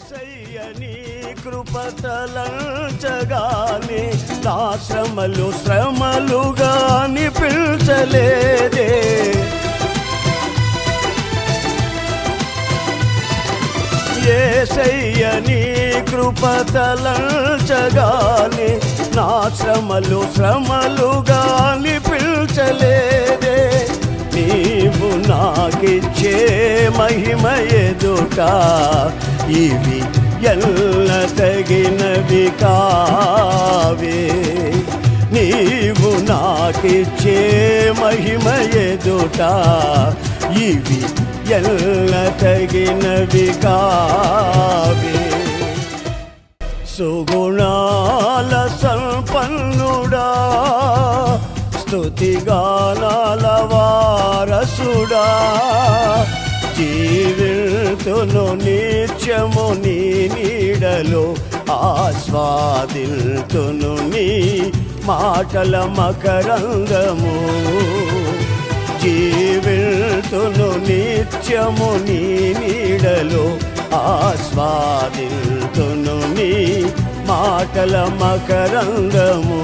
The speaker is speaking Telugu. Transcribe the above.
యేసయ్య నీ కృపతలంచగానే నా శ్రమలుగా అనిపించలేదే. యేసయ్య నీ కృపతలంచగానే నా శ్రమలుగా అనిపించలేదే. నీవు నాకిచ్చే మహిమ ఎదుట ఇవి ఎల్ల తగినవి కావే. నీవు నాకిచ్చే మహిమ ఎదుట ఇవి ఎల్ల తగినవి కావే. సుగుణాల సంపన్నుడా, స్తుతిగానాల వారసుడా, జీవితును నిత్యము నీ నీడలో ఆస్వాదిల్తును నీ మాటల మకరంగము. జీవితును నిత్యము నీ నీడలో ఆస్వాదిల్తును నీ మాటల మకరంగము.